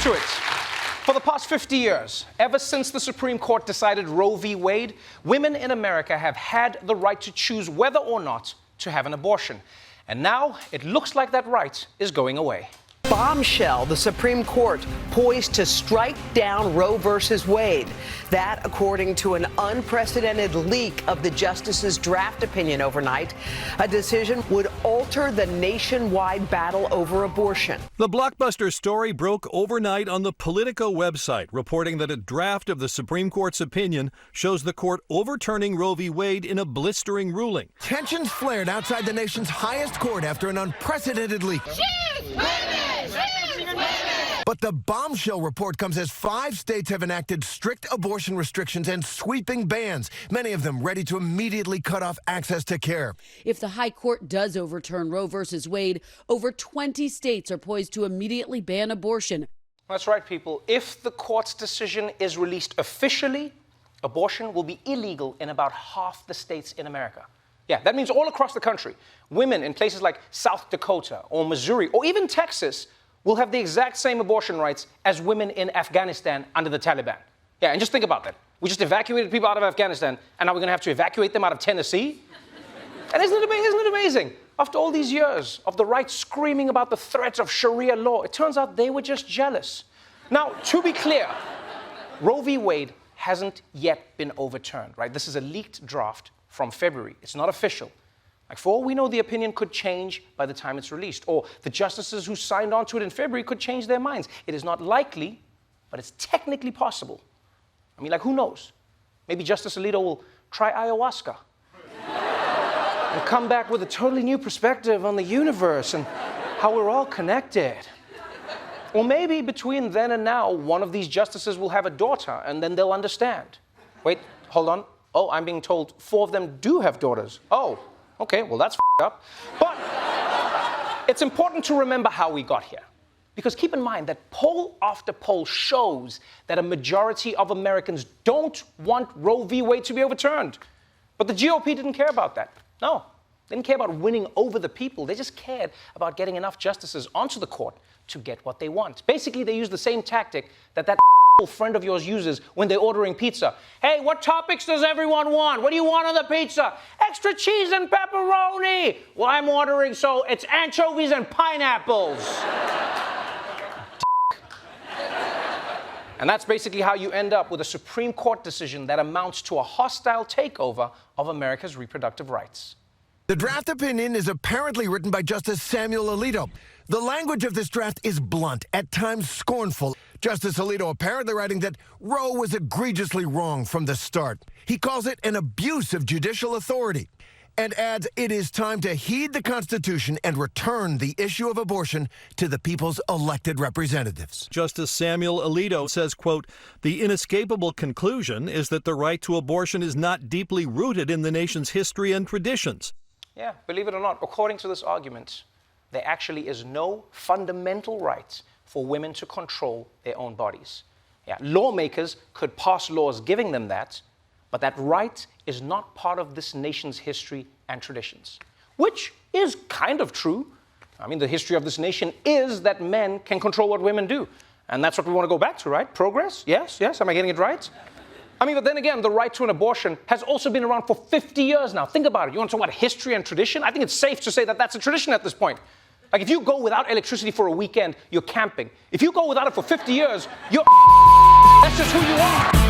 to it. For the past 50 years, ever since the Supreme Court decided Roe v. Wade, women in America have had the right to choose whether or not to have an abortion. And now it looks like that right is going away. Bombshell, the Supreme Court poised to strike down Roe versus Wade. That, according to an unprecedented leak of the justice's draft opinion overnight, a decision would alter the nationwide battle over abortion. The blockbuster story broke overnight on the Politico website, reporting that a draft of the Supreme Court's opinion shows the court overturning Roe v. Wade in a blistering ruling. Tensions flared outside the nation's highest court after an unprecedented leak. But the bombshell report comes as 5 states have enacted strict abortion restrictions and sweeping bans, many of them ready to immediately cut off access to care. If the high court does overturn Roe versus Wade, over 20 states are poised to immediately ban abortion. That's right, people. If the court's decision is released officially, abortion will be illegal in about half the states in America. Yeah, that means all across the country, women in places like South Dakota or Missouri or even Texas will have the exact same abortion rights as women in Afghanistan under the Taliban. Yeah, and just think about that. We just evacuated people out of Afghanistan, and now we're going to have to evacuate them out of Tennessee? And isn't it amazing? After all these years of the right screaming about the threats of Sharia law, it turns out they were just jealous. Now, to be clear, Roe v. Wade hasn't yet been overturned, right? This is a leaked draft from February. It's not official. Like, for all we know, the opinion could change by the time it's released, or the justices who signed on to it in February could change their minds. It is not likely, but it's technically possible. I mean, like, who knows? Maybe Justice Alito will try ayahuasca and come back with a totally new perspective on the universe and how we're all connected. Or maybe between then and now, one of these justices will have a daughter, and then they'll understand. Wait, hold on. Oh, I'm being told 4 of them do have daughters. Oh. Okay, well, that's up. But it's important to remember how we got here. Because keep in mind that poll after poll shows that a majority of Americans don't want Roe v. Wade to be overturned. But the GOP didn't care about that. No, they didn't care about winning over the people. They just cared about getting enough justices onto the court to get what they want. Basically, they used the same tactic that friend of yours uses when they're ordering pizza. Hey, what topics does everyone want? What do you want on the pizza? Extra cheese and pepperoni. Well, I'm ordering, so it's anchovies and pineapples. And that's basically how you end up with a Supreme Court decision that amounts to a hostile takeover of America's reproductive rights. The draft opinion is apparently written by Justice Samuel Alito. The language of this draft is blunt, at times scornful. Justice Alito apparently writing that Roe was egregiously wrong from the start. He calls it an abuse of judicial authority and adds it is time to heed the Constitution and return the issue of abortion to the people's elected representatives. Justice Samuel Alito says, quote, "The inescapable conclusion is that the right to abortion is not deeply rooted in the nation's history and traditions." Yeah, believe it or not, according to this argument, there actually is no fundamental right for women to control their own bodies. Yeah, lawmakers could pass laws giving them that, but that right is not part of this nation's history and traditions, which is kind of true. I mean, the history of this nation is that men can control what women do, and that's what we want to go back to, right? Progress? Yes, am I getting it right? I mean, but then again, the right to an abortion has also been around for 50 years now. Think about it. You want to talk about history and tradition? I think it's safe to say that that's a tradition at this point. Like, if you go without electricity for a weekend, you're camping. If you go without it for 50 years, you're that's just who you are.